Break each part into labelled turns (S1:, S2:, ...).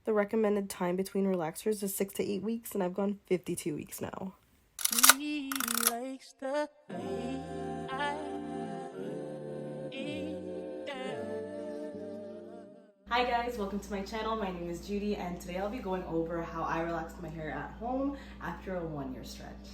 S1: The recommended time between relaxers is 6 to 8 weeks, and I've gone 52 weeks now.
S2: He likes the way I eat.
S1: Hi guys, welcome to my channel. My name is Judy, and today I'll be going over how I relaxed my hair at home after a 1-year stretch.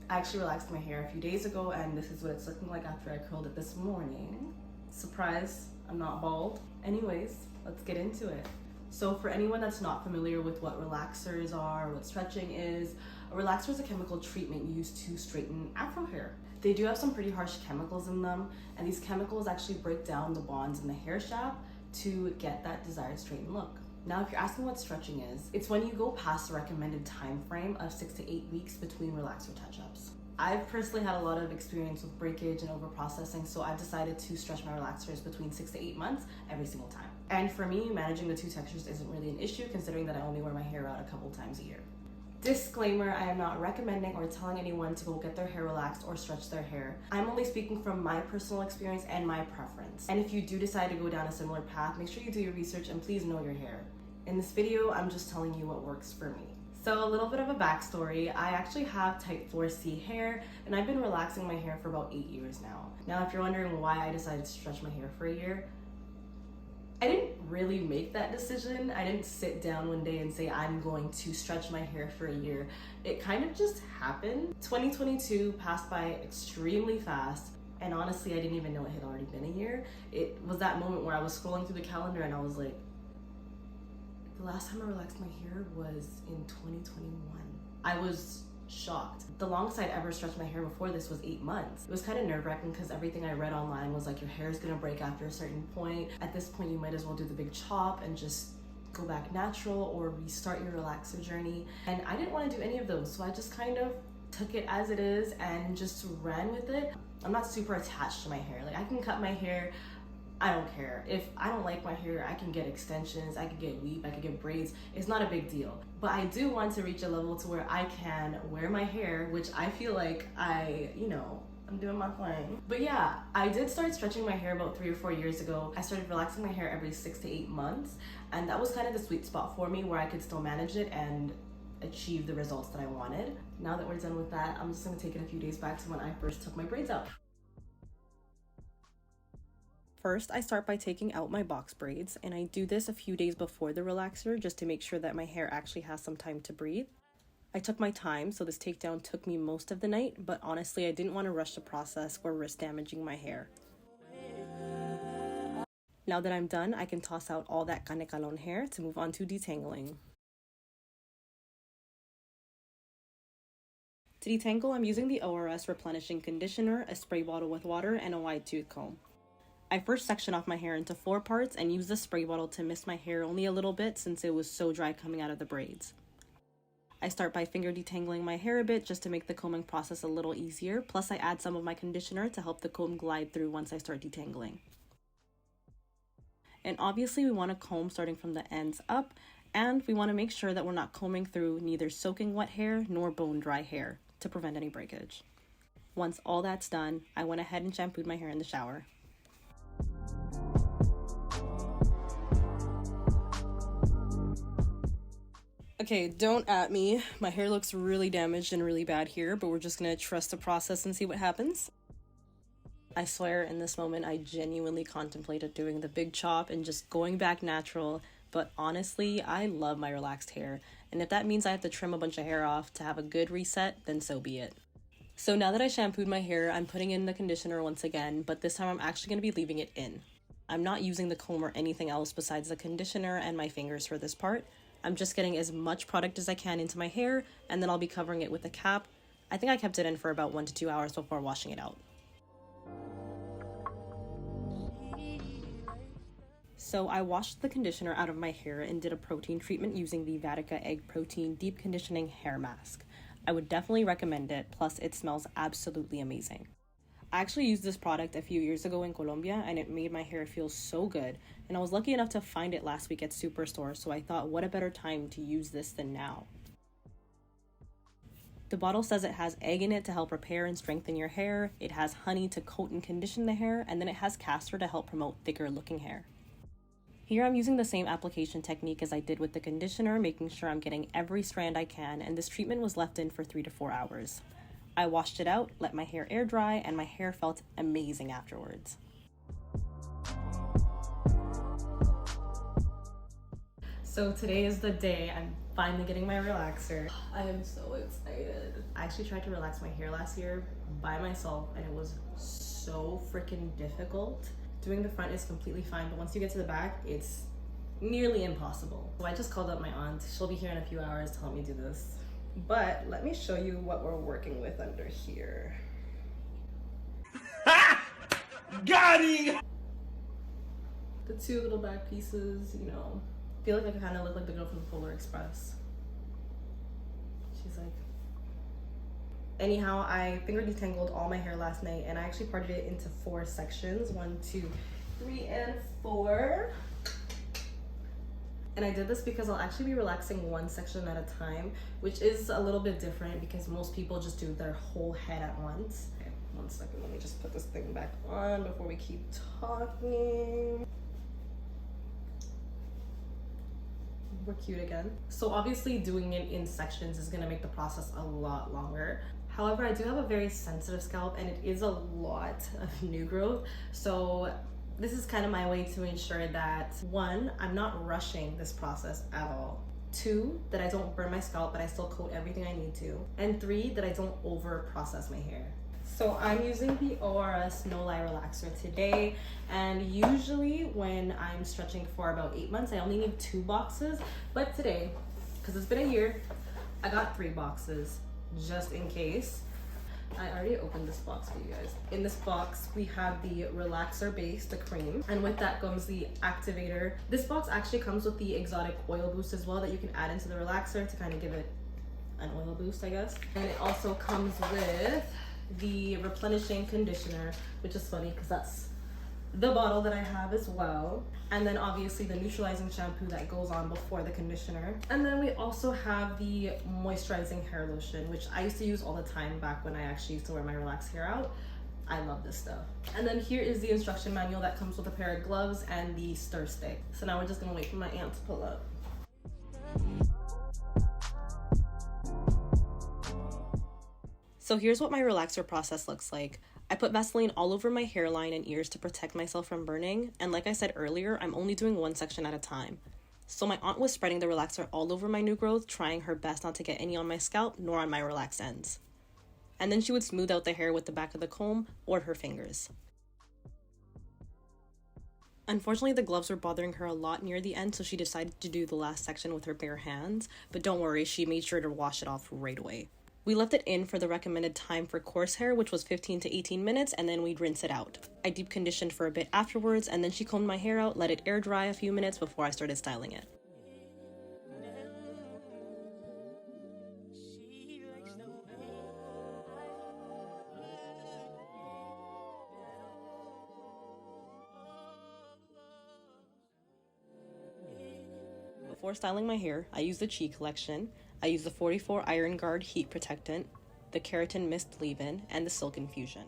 S1: I actually relaxed my hair a few days ago, and this is what it's looking like after I curled it this morning. Surprise, I'm not bald. Anyways, let's get into it. So for anyone that's not familiar with what relaxers are, what stretching is, a relaxer is a chemical treatment used to straighten afro hair. They do have some pretty harsh chemicals in them, and these chemicals actually break down the bonds in the hair shaft to get that desired straightened look. Now, if you're asking what stretching is, it's when you go past the recommended time frame of 6 to 8 weeks between relaxer touch-ups. I've personally had a lot of experience with breakage and overprocessing, so I've decided to stretch my relaxers between 6 to 8 months every single time. And for me, managing the two textures isn't really an issue, considering that I only wear my hair out a couple times a year. Disclaimer, I am not recommending or telling anyone to go get their hair relaxed or stretch their hair. I'm only speaking from my personal experience and my preference. And if you do decide to go down a similar path, make sure you do your research and please know your hair. In this video, I'm just telling you what works for me. So a little bit of a backstory, I actually have type 4C hair, and I've been relaxing my hair for about 8 years now. Now, if you're wondering why I decided to stretch my hair for a year, I didn't really make that decision. I didn't sit down one day and say, I'm going to stretch my hair for a year. It kind of just happened. 2022 passed by extremely fast, and honestly, I didn't even know it had already been a year. It was that moment where I was scrolling through the calendar and I was like, the last time I relaxed my hair was in 2021. I was shocked. The longest I'd ever stretched my hair before this was 8 months. It was kind of nerve-wracking because everything I read online was like, your hair is gonna break after a certain point. At this point, you might as well do the big chop and just go back natural or restart your relaxer journey. And I didn't want to do any of those, so I just kind of took it as it is and just ran with it. I'm not super attached to my hair. Like, I can cut my hair, I don't care. If I don't like my hair, I can get extensions, I can get weave, I can get braids. It's not a big deal. But I do want to reach a level to where I can wear my hair, which I feel like I'm doing my thing. But yeah, I did start stretching my hair about 3 or 4 years ago. I started relaxing my hair every 6 to 8 months, and that was kind of the sweet spot for me where I could still manage it and achieve the results that I wanted. Now that we're done with that, I'm just gonna take it a few days back to when I first took my braids out. First, I start by taking out my box braids, and I do this a few days before the relaxer just to make sure that my hair actually has some time to breathe. I took my time, so this takedown took me most of the night, but honestly, I didn't want to rush the process or risk damaging my hair. Now that I'm done, I can toss out all that canecalon hair to move on to detangling. To detangle, I'm using the ORS Replenishing Conditioner, a spray bottle with water, and a wide tooth comb. I first section off my hair into 4 parts and use the spray bottle to mist my hair only a little bit since it was so dry coming out of the braids. I start by finger detangling my hair a bit just to make the combing process a little easier, plus I add some of my conditioner to help the comb glide through once I start detangling. And obviously we want to comb starting from the ends up, and we want to make sure that we're not combing through neither soaking wet hair nor bone dry hair to prevent any breakage. Once all that's done, I went ahead and shampooed my hair in the shower. Okay, don't at me. My hair looks really damaged and really bad here, but we're just gonna trust the process and see what happens. I swear in this moment I genuinely contemplated doing the big chop and just going back natural, but honestly, I love my relaxed hair, and if that means I have to trim a bunch of hair off to have a good reset, then so be it. So now that I shampooed my hair, I'm putting in the conditioner once again, but this time I'm actually gonna be leaving it in. I'm not using the comb or anything else besides the conditioner and my fingers for this part. I'm just getting as much product as I can into my hair, and then I'll be covering it with a cap. I think I kept it in for about 1 to 2 hours before washing it out. So I washed the conditioner out of my hair and did a protein treatment using the Vatika Egg Protein Deep Conditioning Hair Mask. I would definitely recommend it, plus it smells absolutely amazing. I actually used this product a few years ago in Colombia, and it made my hair feel so good, and I was lucky enough to find it last week at Superstore, so I thought what a better time to use this than now. The bottle says it has egg in it to help repair and strengthen your hair, it has honey to coat and condition the hair, and then it has castor to help promote thicker looking hair. Here I'm using the same application technique as I did with the conditioner, making sure I'm getting every strand I can, and this treatment was left in for 3 to 4 hours. I washed it out, let my hair air dry, and my hair felt amazing afterwards. So today is the day I'm finally getting my relaxer. I am so excited. I actually tried to relax my hair last year by myself and it was so freaking difficult. Doing the front is completely fine, but once you get to the back, it's nearly impossible. So I just called up my aunt. She'll be here in a few hours to help me do this. But let me show you what we're working with under here.
S2: Got him!
S1: The two little back pieces, you know. I feel like I kind of look like the girl from the Polar Express. She's like... Anyhow, I finger detangled all my hair last night and I actually parted it into 4 sections. 1, 2, 3, and 4. And I did this because I'll actually be relaxing one section at a time, which is a little bit different because most people just do their whole head at once. Okay, 1 second, let me just put this thing back on before we keep talking. We're cute again. So obviously doing it in sections is gonna make the process a lot longer. However, I do have a very sensitive scalp and it is a lot of new growth. So this is kind of my way to ensure that 1, I'm not rushing this process at all. 2, that I don't burn my scalp, but I still coat everything I need to. And 3, that I don't over process my hair. So I'm using the ORS No-Lye relaxer today, and usually when I'm stretching for about 8 months, I only need 2 boxes, but today, because it's been a year, I got 3 boxes just in case. I already opened this box for you guys. In this box, we have the relaxer base, the cream, and with that comes the activator. This box actually comes with the exotic oil boost as well that you can add into the relaxer to kind of give it an oil boost, I guess. And it also comes with the replenishing conditioner, which is funny because that's the bottle that I have as well. And then obviously the neutralizing shampoo that goes on before the conditioner. And then we also have the moisturizing hair lotion, which I used to use all the time back when I actually used to wear my relaxed hair out. I love this stuff. And then here is the instruction manual that comes with a pair of gloves and the stir stick. So now we're just gonna wait for my aunt to pull up. So here's what my relaxer process looks like. I put Vaseline all over my hairline and ears to protect myself from burning, and like I said earlier, I'm only doing 1 section at a time. So my aunt was spreading the relaxer all over my new growth, trying her best not to get any on my scalp nor on my relaxed ends. And then she would smooth out the hair with the back of the comb or her fingers. Unfortunately, the gloves were bothering her a lot near the end, so she decided to do the last section with her bare hands, but don't worry, she made sure to wash it off right away. We left it in for the recommended time for coarse hair, which was 15 to 18 minutes, and then we'd rinse it out. I deep conditioned for a bit afterwards, and then she combed my hair out, let it air dry a few minutes before I started styling it. Before styling my hair, I used the Chi collection. I used the 44 Iron Guard Heat Protectant, the Keratin Mist Leave-In, and the Silk Infusion.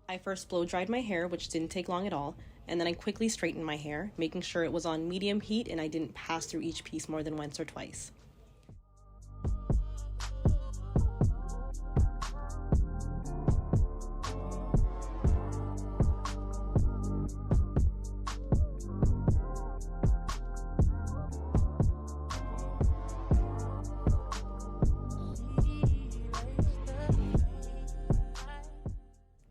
S1: I first blow dried my hair, which didn't take long at all, and then I quickly straightened my hair, making sure it was on medium heat and I didn't pass through each piece more than once or twice.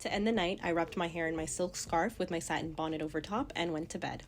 S1: To end the night, I wrapped my hair in my silk scarf with my satin bonnet over top and went to bed.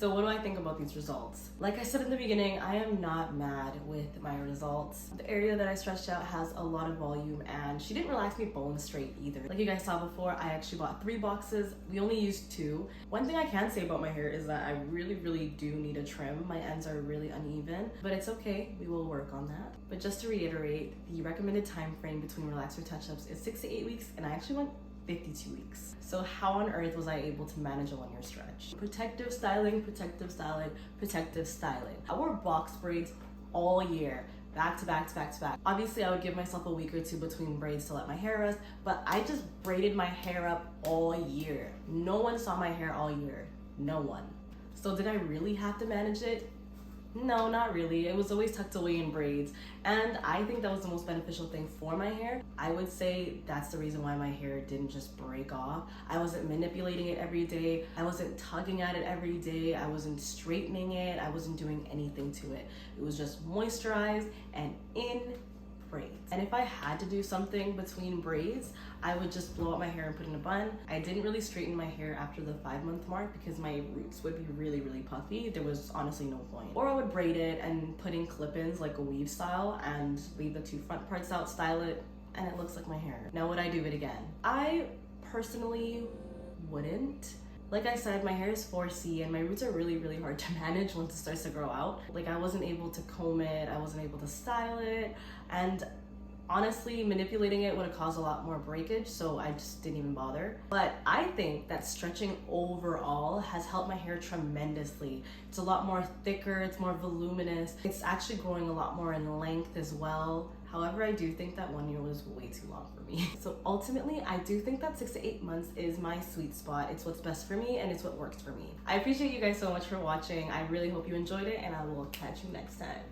S1: So what do I think about these results? Like I said in the beginning, I am not mad with my results. The area that I stretched out has a lot of volume, and she didn't relax me bone straight either. Like you guys saw before, I actually bought 3 boxes. We only used 2. One thing I can say about my hair is that I really do need a trim. My ends are really uneven, but it's okay. We will work on that. But just to reiterate, the recommended time frame between relaxer touch-ups is 6 to 8 weeks, and I actually went 52 weeks. So how on earth was I able to manage a 1-year stretch? Protective styling, protective styling, protective styling. I wore box braids all year, back to back to back to back. Obviously I would give myself a week or 2 between braids to let my hair rest, but I just braided my hair up all year. No one saw my hair all year, no one. So did I really have to manage it? No, not really. It was always tucked away in braids, and I think that was the most beneficial thing for my hair. I would say that's the reason why my hair didn't just break off. I wasn't manipulating it every day. I wasn't tugging at it every day. I wasn't straightening it. I wasn't doing anything to it. It was just moisturized and in braids. And if I had to do something between braids, I would just blow out my hair and put in a bun. I didn't really straighten my hair after the 5-month mark because my roots would be really puffy. There was honestly no point. Or I would braid it and put in clip-ins like a weave style and leave the 2 front parts out, style it, and it looks like my hair. Now would I do it again? I personally wouldn't. Like I said, my hair is 4C and my roots are really hard to manage once it starts to grow out. Like I wasn't able to comb it, I wasn't able to style it, and honestly, manipulating it would have caused a lot more breakage, so I just didn't even bother. But I think that stretching overall has helped my hair tremendously. It's a lot more thicker, it's more voluminous. It's actually growing a lot more in length as well. However, I do think that 1 year was way too long for me. So ultimately, I do think that 6 to 8 months is my sweet spot. It's what's best for me and it's what works for me. I appreciate you guys so much for watching. I really hope you enjoyed it, and I will catch you next time.